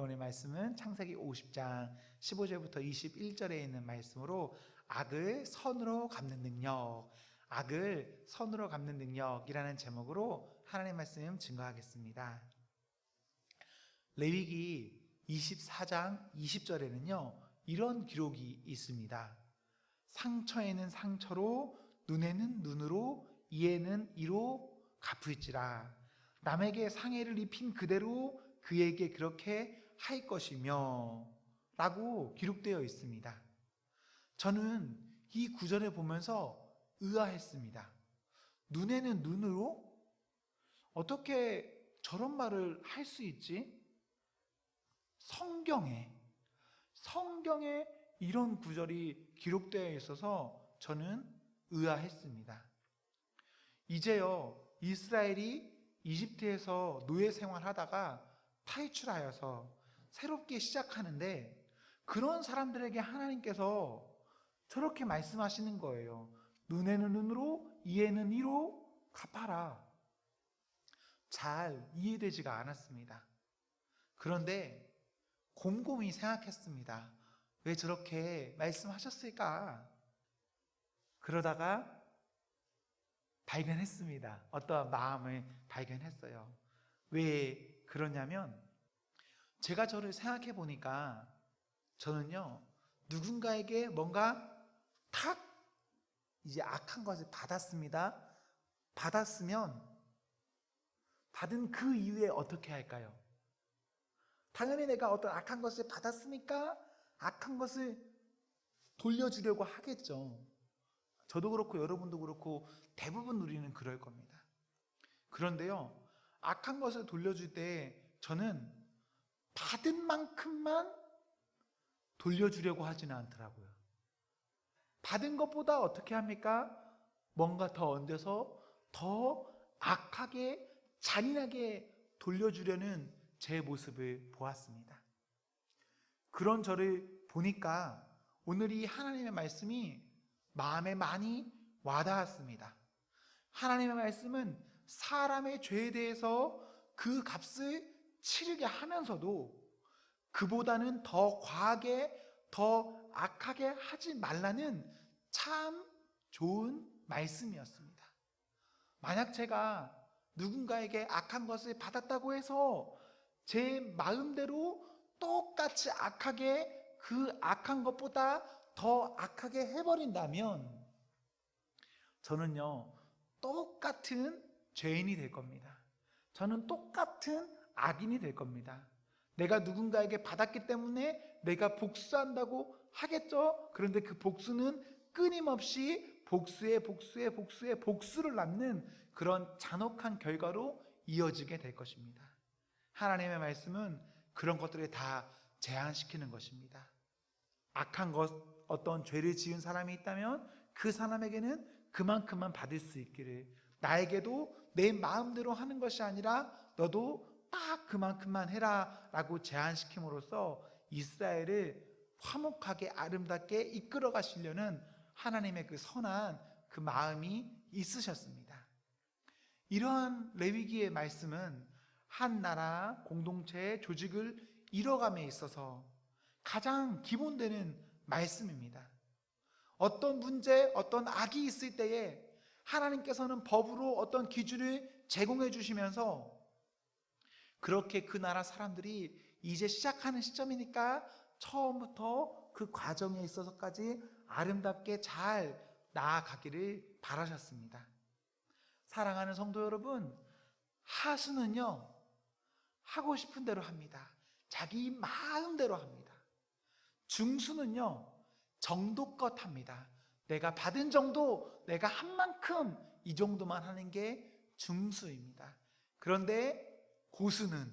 오늘 말씀은 창세기 50장 15절부터 21절에 있는 말씀으로 악을 선으로 갚는 능력, 악을 선으로 갚는 능력이라는 제목으로 하나님의 말씀 증거하겠습니다. 레위기 24장 20절에는요 이런 기록이 있습니다. 상처에는 상처로, 눈에는 눈으로, 이에는 이로 갚을지라. 남에게 상해를 입힌 그대로 그에게 그렇게 할 것이며 라고 기록되어 있습니다. 저는 이 구절을 보면서 의아했습니다. 눈에는 눈으로? 어떻게 저런 말을 할 수 있지? 성경에 이런 구절이 기록되어 있어서 저는 의아했습니다. 이제요 이스라엘이 이집트에서 노예 생활하다가 탈출하여서 새롭게 시작하는데 그런 사람들에게 하나님께서 저렇게 말씀하시는 거예요. 눈에는 눈으로, 이에는 이로 갚아라. 잘 이해되지가 않았습니다. 그런데 곰곰이 생각했습니다. 왜 저렇게 말씀하셨을까? 그러다가 발견했습니다. 어떠한 마음을 발견했어요. 왜 그러냐면 제가 저를 생각해 보니까 저는요 누군가에게 뭔가 탁 이제 악한 것을 받았습니다. 받았으면 받은 그 이후에 어떻게 할까요? 당연히 내가 어떤 악한 것을 받았으니까 악한 것을 돌려주려고 하겠죠. 저도 그렇고 여러분도 그렇고 대부분 우리는 그럴 겁니다. 그런데요 악한 것을 돌려줄 때 저는 받은 만큼만 돌려주려고 하지는 않더라고요. 받은 것보다 어떻게 합니까? 뭔가 더 얹어서 더 악하게 잔인하게 돌려주려는 제 모습을 보았습니다. 그런 저를 보니까 오늘 이 하나님의 말씀이 마음에 많이 와닿았습니다. 하나님의 말씀은 사람의 죄에 대해서 그 값을 치르게 하면서도 그보다는 더 과하게 더 악하게 하지 말라는 참 좋은 말씀이었습니다. 만약 제가 누군가에게 악한 것을 받았다고 해서 제 마음대로 똑같이 악하게 그 악한 것보다 더 악하게 해버린다면 저는요 똑같은 죄인이 될 겁니다. 저는 똑같은 악인이 될 겁니다. 내가 누군가에게 받았기 때문에 내가 복수한다고 하겠죠. 그런데 그 복수는 끊임없이 복수를 낳는 그런 잔혹한 결과로 이어지게 될 것입니다. 하나님의 말씀은 그런 것들을 다 제한시키는 것입니다. 악한 것, 어떤 죄를 지은 사람이 있다면 그 사람에게는 그만큼만 받을 수 있기를, 나에게도 내 마음대로 하는 것이 아니라 너도 딱 그만큼만 해라 라고 제한시킴으로써 이스라엘을 화목하게 아름답게 이끌어 가시려는 하나님의 그 선한 그 마음이 있으셨습니다. 이러한 레위기의 말씀은 한 나라 공동체의 조직을 이뤄감에 있어서 가장 기본되는 말씀입니다. 어떤 문제, 어떤 악이 있을 때에 하나님께서는 법으로 어떤 기준을 제공해 주시면서 그렇게 그 나라 사람들이 이제 시작하는 시점이니까 처음부터 그 과정에 있어서까지 아름답게 잘 나아가기를 바라셨습니다. 사랑하는 성도 여러분, 하수는요 하고 싶은 대로 합니다. 자기 마음대로 합니다. 중수는요 정도껏 합니다. 내가 받은 정도, 내가 한 만큼 이 정도만 하는 게 중수입니다. 그런데 고수는,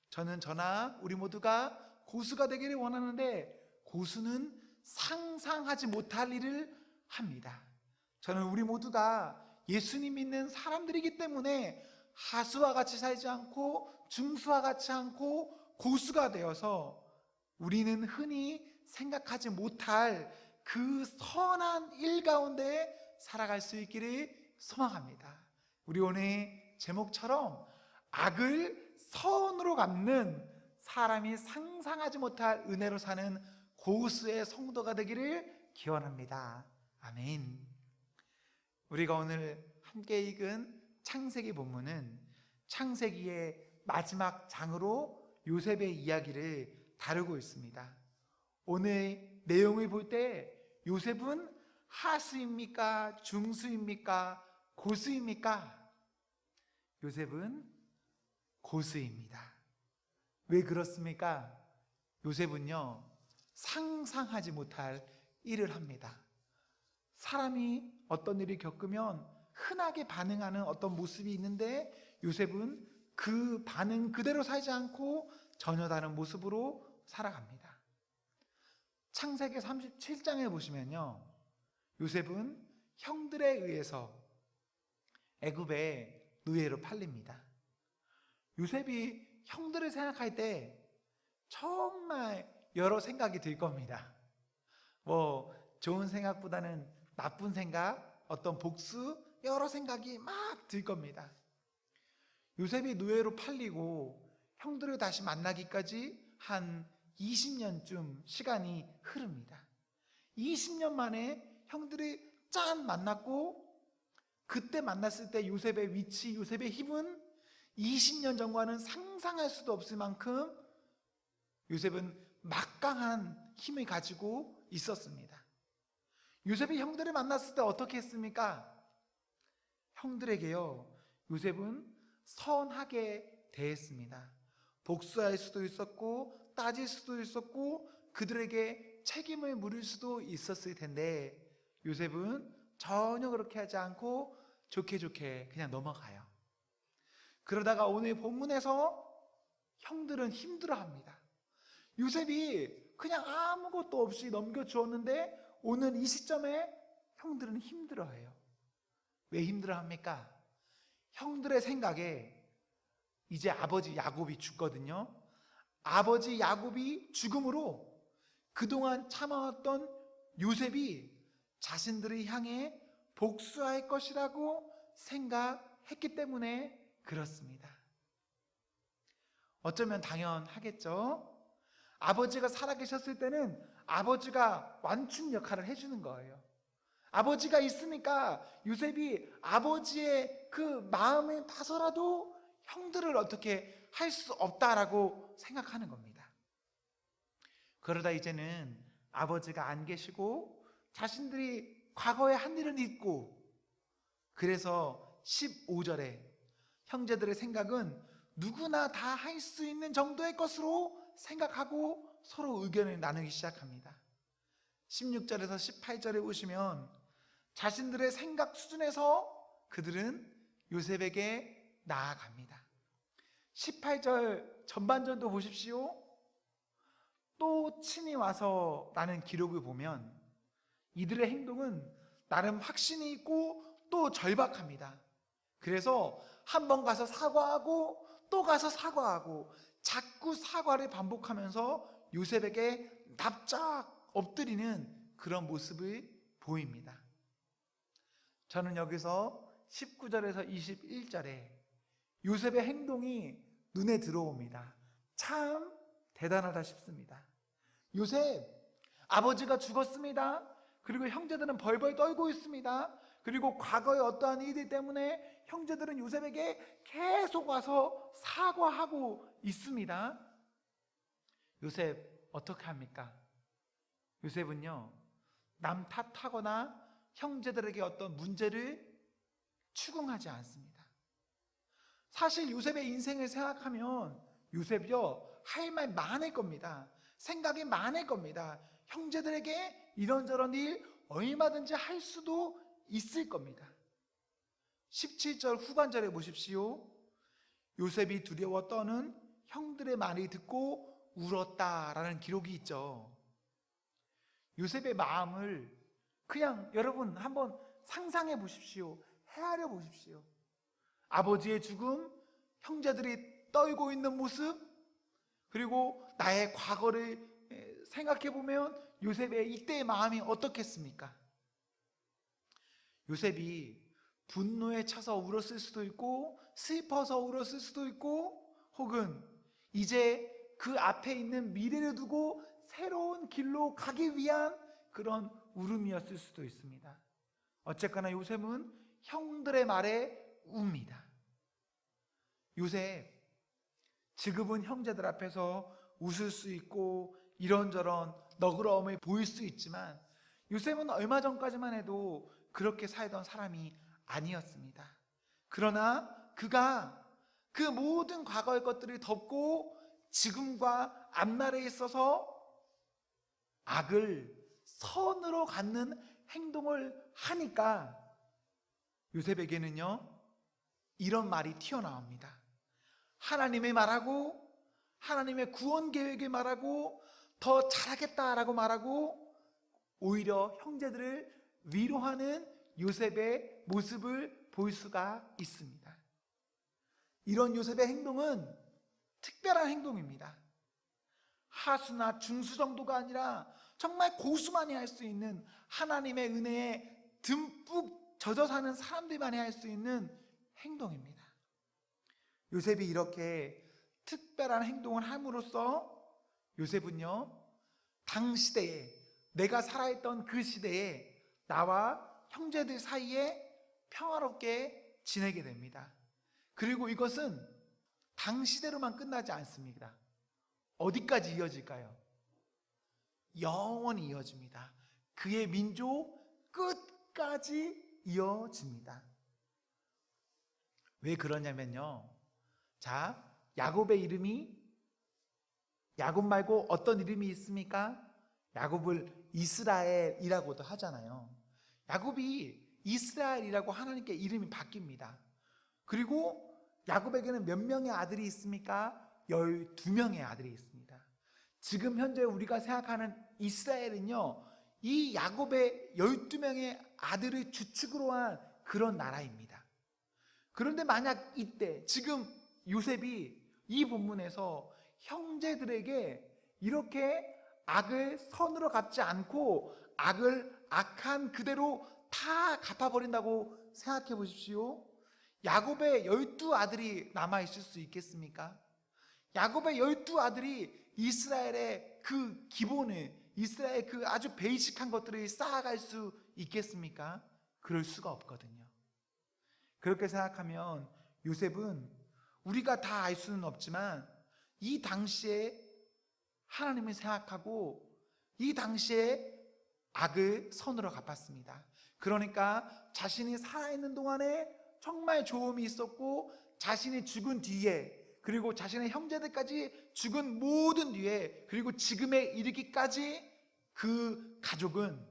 저는 저나 우리 모두가 고수가 되기를 원하는데 고수는 상상하지 못할 일을 합니다. 저는 우리 모두가 예수님 믿는 사람들이기 때문에 하수와 같이 살지 않고 중수와 같이 않고 고수가 되어서 우리는 흔히 생각하지 못할 그 선한 일 가운데 살아갈 수 있기를 소망합니다. 우리 오늘 제목처럼 악을 선으로 갚는 사람이 상상하지 못할 은혜로 사는 고수의 성도가 되기를 기원합니다. 아멘. 우리가 오늘 함께 읽은 창세기 본문은 창세기의 마지막 장으로 요셉의 이야기를 다루고 있습니다. 오늘 내용을 볼 때 요셉은 하수입니까? 중수입니까? 고수입니까? 요셉은 고수입니다. 왜 그렇습니까? 요셉은요, 상상하지 못할 일을 합니다. 사람이 어떤 일을 겪으면 흔하게 반응하는 어떤 모습이 있는데 요셉은 그 반응 그대로 살지 않고 전혀 다른 모습으로 살아갑니다. 창세기 37장에 보시면요, 요셉은 형들에 의해서 애굽의 노예로 팔립니다. 요셉이 형들을 생각할 때 정말 여러 생각이 들 겁니다. 좋은 생각보다는 나쁜 생각, 어떤 복수, 여러 생각이 막 들 겁니다. 요셉이 노예로 팔리고 형들을 다시 만나기까지 한 20년쯤 시간이 흐릅니다. 20년 만에 형들이 짠 만났고, 그때 만났을 때 요셉의 위치, 요셉의 힘은 20년 전과는 상상할 수도 없을 만큼 요셉은 막강한 힘을 가지고 있었습니다. 요셉이 형들을 만났을 때 어떻게 했습니까? 형들에게요, 요셉은 선하게 대했습니다. 복수할 수도 있었고 따질 수도 있었고 그들에게 책임을 물을 수도 있었을 텐데 요셉은 전혀 그렇게 하지 않고 좋게 그냥 넘어가요. 그러다가 오늘 본문에서 형들은 힘들어합니다. 요셉이 그냥 아무것도 없이 넘겨주었는데 오늘 이 시점에 형들은 힘들어해요. 왜 힘들어합니까? 형들의 생각에 이제 아버지 야곱이 죽거든요. 아버지 야곱이 죽음으로 그동안 참아왔던 요셉이 자신들을 향해 복수할 것이라고 생각했기 때문에 그렇습니다. 어쩌면 당연하겠죠. 아버지가 살아계셨을 때는 아버지가 완충 역할을 해주는 거예요. 아버지가 있으니까 요셉이 아버지의 그 마음을 봐서라도 형들을 어떻게 할 수 없다라고 생각하는 겁니다. 그러다 이제는 아버지가 안 계시고 자신들이 과거에 한 일을 잊고, 그래서 15절에 형제들의 생각은 누구나 다 할 수 있는 정도의 것으로 생각하고 서로 의견을 나누기 시작합니다. 16절에서 18절에 보시면 자신들의 생각 수준에서 그들은 요셉에게 나아갑니다. 18절 전반전도 보십시오. 또 친히 와서 라는 기록을 보면 이들의 행동은 나름 확신이 있고 또 절박합니다. 그래서 한 번 가서 사과하고 또 가서 사과하고 자꾸 사과를 반복하면서 요셉에게 납작 엎드리는 그런 모습을 보입니다. 저는 여기서 19절에서 21절에 요셉의 행동이 눈에 들어옵니다. 참 대단하다 싶습니다. 요셉, 아버지가 죽었습니다. 그리고 형제들은 벌벌 떨고 있습니다. 그리고 과거의 어떠한 일들 때문에 형제들은 요셉에게 계속 와서 사과하고 있습니다. 요셉 어떻게 합니까? 요셉은요, 남 탓하거나 형제들에게 어떤 문제를 추궁하지 않습니다. 사실 요셉의 인생을 생각하면 요셉이요, 할 말 많을 겁니다. 생각이 많을 겁니다. 형제들에게 이런저런 일 얼마든지 할 수도 있을 겁니다. 17절 후반절에 보십시오. 요셉이 두려워 떠는 형들의 말을 듣고 울었다라는 기록이 있죠. 요셉의 마음을 그냥 여러분 한번 상상해 보십시오. 헤아려 보십시오. 아버지의 죽음, 형제들이 떨고 있는 모습, 그리고 나의 과거를 생각해 보면 요셉의 이때의 마음이 어떻겠습니까? 요셉이 분노에 차서 울었을 수도 있고 슬퍼서 울었을 수도 있고, 혹은 이제 그 앞에 있는 미래를 두고 새로운 길로 가기 위한 그런 울음이었을 수도 있습니다. 어쨌거나 요셉은 형들의 말에 웁니다. 요셉, 지금은 형제들 앞에서 웃을 수 있고 이런저런 너그러움을 보일 수 있지만 요셉은 얼마 전까지만 해도 그렇게 살던 사람이 아니었습니다. 그러나 그가 그 모든 과거의 것들을 덮고 지금과 앞날에 있어서 악을 선으로 갖는 행동을 하니까 요셉에게는요, 이런 말이 튀어나옵니다. 하나님의 말하고 하나님의 구원 계획을 말하고 더 잘하겠다라고 말하고 오히려 형제들을 위로하는 요셉의 모습을 볼 수가 있습니다. 이런 요셉의 행동은 특별한 행동입니다. 하수나 중수 정도가 아니라 정말 고수만이 할 수 있는, 하나님의 은혜에 듬뿍 젖어 사는 사람들만이 할 수 있는 행동입니다. 요셉이 이렇게 특별한 행동을 함으로써 요셉은요, 당시대에, 내가 살아있던 그 시대에 나와 형제들 사이에 평화롭게 지내게 됩니다. 그리고 이것은 당시대로만 끝나지 않습니다. 어디까지 이어질까요? 영원히 이어집니다. 그의 민족 끝까지 이어집니다. 왜 그러냐면요, 자, 야곱의 이름이, 야곱 말고 어떤 이름이 있습니까? 야곱을 이스라엘이라고도 하잖아요. 야곱이 이스라엘이라고 하나님께 이름이 바뀝니다. 그리고 야곱에게는 몇 명의 아들이 있습니까? 12명의 아들이 있습니다. 지금 현재 우리가 생각하는 이스라엘은요, 이 야곱의 12명의 아들을 주축으로 한 그런 나라입니다. 그런데 만약 이때 지금 요셉이 이 본문에서 형제들에게 이렇게 악을 선으로 갚지 않고 악을 악한 그대로 다 갚아버린다고 생각해 보십시오. 야곱의 12아들이 남아있을 수 있겠습니까? 야곱의 12아들이 이스라엘의 그 기본을, 이스라엘의 그 아주 베이직한 것들을 쌓아갈 수 있겠습니까? 그럴 수가 없거든요. 그렇게 생각하면 요셉은 우리가 다 알 수는 없지만 이 당시에 하나님을 생각하고 이 당시에 악을 선으로 갚았습니다. 그러니까 자신이 살아있는 동안에 정말 좋음이 있었고, 자신이 죽은 뒤에, 그리고 자신의 형제들까지 죽은 모든 뒤에, 그리고 지금에 이르기까지 그 가족은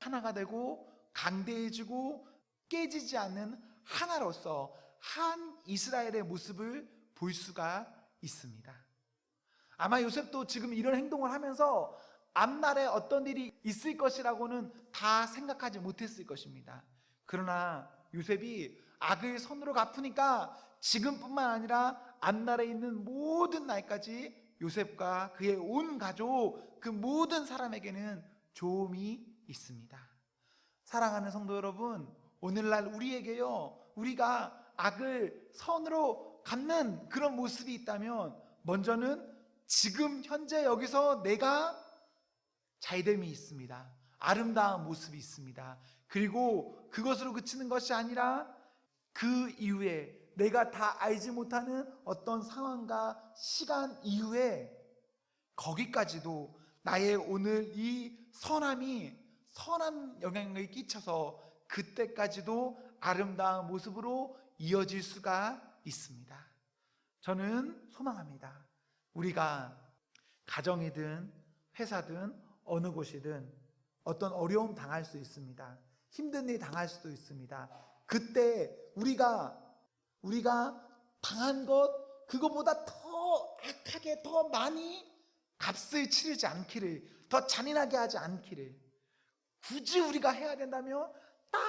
하나가 되고 강대해지고 깨지지 않는 하나로서 한 이스라엘의 모습을 볼 수가 있습니다. 아마 요셉도 지금 이런 행동을 하면서 앞날에 어떤 일이 있을 것이라고는 다 생각하지 못했을 것입니다. 그러나 요셉이 악을 선으로 갚으니까 지금뿐만 아니라 앞날에 있는 모든 날까지 요셉과 그의 온 가족, 그 모든 사람에게는 좋음이 있습니다. 사랑하는 성도 여러분, 오늘날 우리에게요, 우리가 악을 선으로 갚는 그런 모습이 있다면 먼저는 지금 현재 여기서 내가 잘됨이 있습니다. 아름다운 모습이 있습니다. 그리고 그것으로 그치는 것이 아니라 그 이후에 내가 다 알지 못하는 어떤 상황과 시간 이후에 거기까지도 나의 오늘 이 선함이 선한 영향을 끼쳐서 그때까지도 아름다운 모습으로 이어질 수가 있습니다. 저는 소망합니다. 우리가 가정이든 회사든 어느 곳이든 어떤 어려움 당할 수 있습니다. 힘든 일 당할 수도 있습니다. 그때 우리가 당한 것, 그거보다 더 악하게 더 많이 값을 치르지 않기를, 더 잔인하게 하지 않기를 굳이 우리가 해야 된다면 딱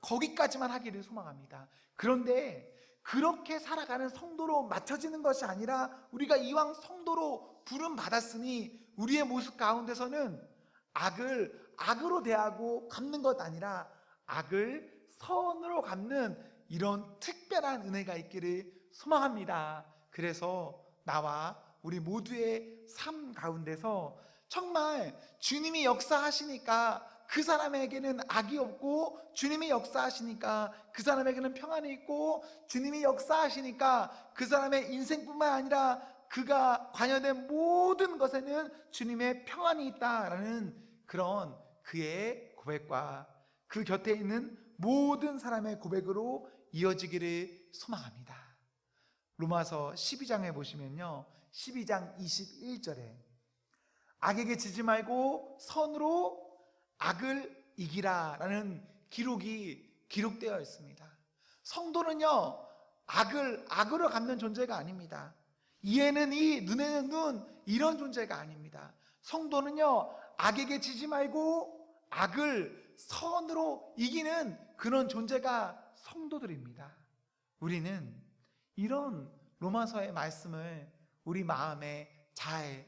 거기까지만 하기를 소망합니다. 그런데 그렇게 살아가는 성도로 맞춰지는 것이 아니라 우리가 이왕 성도로 부름 받았으니 우리의 모습 가운데서는 악을 악으로 대하고 갚는 것 아니라 악을 선으로 갚는 이런 특별한 은혜가 있기를 소망합니다. 그래서 나와 우리 모두의 삶 가운데서 정말 주님이 역사하시니까 그 사람에게는 악이 없고, 주님이 역사하시니까 그 사람에게는 평안이 있고, 주님이 역사하시니까 그 사람의 인생뿐만 아니라 그가 관여된 모든 것에는 주님의 평안이 있다라는 그런 그의 고백과 그 곁에 있는 모든 사람의 고백으로 이어지기를 소망합니다. 로마서 12장에 보시면요, 12장 21절에 악에게 지지 말고 선으로 악을 이기라 라는 기록이 기록되어 있습니다. 성도는요, 악으로 갚는 존재가 아닙니다. 이에는 이, 눈에는 눈, 이런 존재가 아닙니다. 성도는요, 악에게 지지 말고 악을 선으로 이기는 그런 존재가 성도들입니다. 우리는 이런 로마서의 말씀을 우리 마음에 잘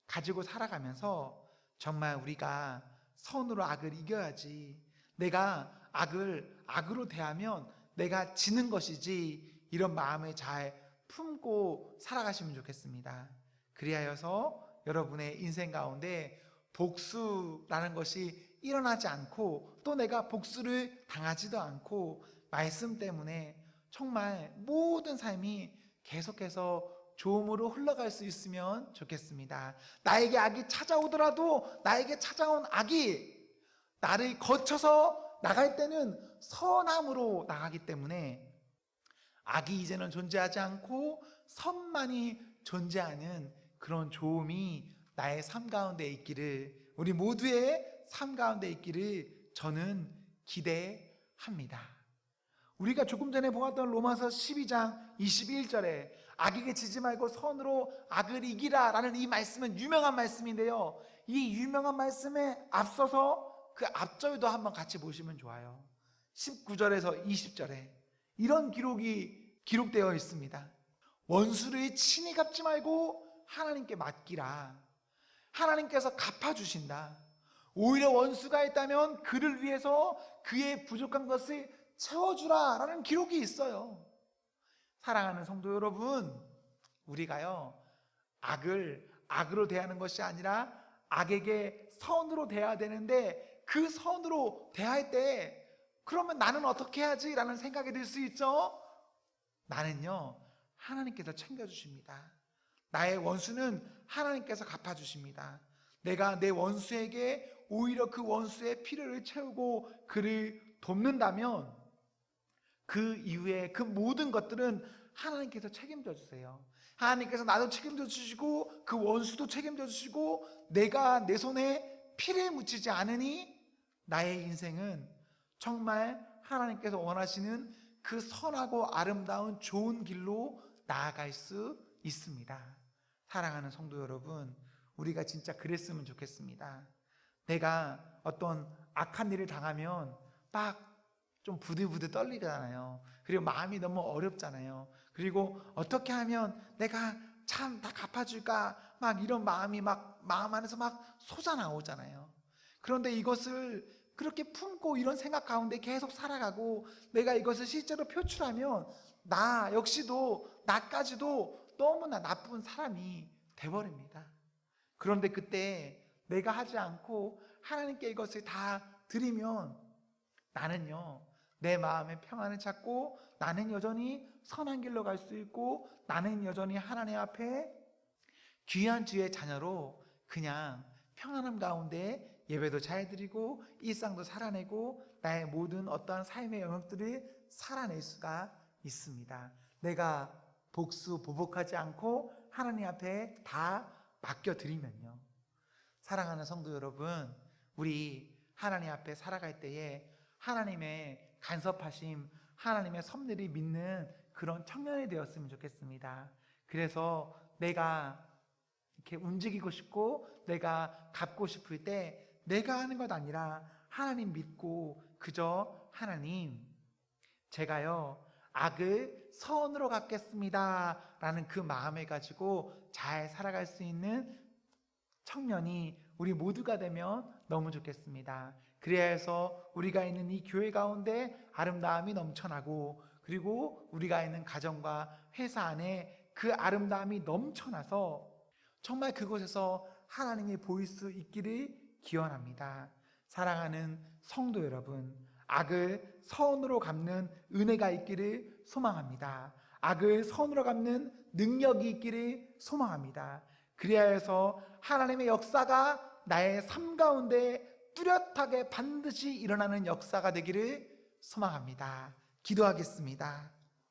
가지고 살아가면서 정말 우리가 선으로 악을 이겨야지, 내가 악을 악으로 대하면 내가 지는 것이지, 이런 마음을 잘 품고 살아가시면 좋겠습니다. 그리하여서 여러분의 인생 가운데 복수라는 것이 일어나지 않고, 또 내가 복수를 당하지도 않고, 말씀 때문에 정말 모든 삶이 계속해서 좋음으로 흘러갈 수 있으면 좋겠습니다. 나에게 악이 찾아오더라도 나에게 찾아온 악이 나를 거쳐서 나갈 때는 선함으로 나가기 때문에 악이 이제는 존재하지 않고 선만이 존재하는 그런 좋음이 나의 삶 가운데 있기를, 우리 모두의 삶 가운데 있기를 저는 기대합니다. 우리가 조금 전에 보았던 로마서 12장 21절에 악에게 지지 말고 선으로 악을 이기라 라는 이 말씀은 유명한 말씀인데요, 이 유명한 말씀에 앞서서 그 앞절도 한번 같이 보시면 좋아요. 19절에서 20절에 이런 기록이 기록되어 있습니다. 원수를 친히 갚지 말고 하나님께 맡기라. 하나님께서 갚아주신다. 오히려 원수가 있다면 그를 위해서 그의 부족한 것을 채워주라 라는 기록이 있어요. 사랑하는 성도 여러분, 우리가요, 악을 악으로 대하는 것이 아니라 악에게 선으로 대해야 되는데, 그 선으로 대할 때 그러면 나는 어떻게 해야지? 라는 생각이 들 수 있죠. 나는요, 하나님께서 챙겨주십니다. 나의 원수는 하나님께서 갚아주십니다. 내가 내 원수에게 오히려 그 원수의 필요를 채우고 그를 돕는다면 그 이후에 그 모든 것들은 하나님께서 책임져 주세요. 하나님께서 나도 책임져 주시고 그 원수도 책임져 주시고, 내가 내 손에 피를 묻히지 않으니 나의 인생은 정말 하나님께서 원하시는 그 선하고 아름다운 좋은 길로 나아갈 수 있습니다. 사랑하는 성도 여러분, 우리가 진짜 그랬으면 좋겠습니다. 내가 어떤 악한 일을 당하면 막 좀 부들부들 떨리잖아요. 그리고 마음이 너무 어렵잖아요. 그리고 어떻게 하면 내가 참 다 갚아줄까, 막 이런 마음이 막 마음 안에서 막 솟아나오잖아요. 그런데 이것을 그렇게 품고 이런 생각 가운데 계속 살아가고, 내가 이것을 실제로 표출하면 나 역시도, 나까지도 너무나 나쁜 사람이 돼버립니다. 그런데 그때 내가 하지 않고 하나님께 이것을 다 드리면 나는요, 내 마음의 평안을 찾고, 나는 여전히 선한 길로 갈 수 있고, 나는 여전히 하나님 앞에 귀한 주의 자녀로 그냥 평안함 가운데 예배도 잘 드리고 일상도 살아내고 나의 모든 어떠한 삶의 영역들을 살아낼 수가 있습니다. 내가 보복하지 않고 하나님 앞에 다 맡겨드리면요. 사랑하는 성도 여러분, 우리 하나님 앞에 살아갈 때에 하나님의 간섭하심, 하나님의 섭리를 믿는 그런 청년이 되었으면 좋겠습니다. 그래서 내가 이렇게 움직이고 싶고 내가 갚고 싶을 때 내가 하는 것 아니라 하나님 믿고, 그저 하나님, 제가요 악을 선으로 갚겠습니다 라는 그 마음을 가지고 잘 살아갈 수 있는 청년이 우리 모두가 되면 너무 좋겠습니다. 그래야 해서 우리가 있는 이 교회 가운데 아름다움이 넘쳐나고, 그리고 우리가 있는 가정과 회사 안에 그 아름다움이 넘쳐나서 정말 그곳에서 하나님이 보일 수 있기를 기원합니다. 사랑하는 성도 여러분, 악을 선으로 갚는 은혜가 있기를 소망합니다. 악을 선으로 갚는 능력이 있기를 소망합니다. 그리하여 해서 하나님의 역사가 나의 삶 가운데 뚜렷하게 반드시 일어나는 역사가 되기를 소망합니다. 기도하겠습니다.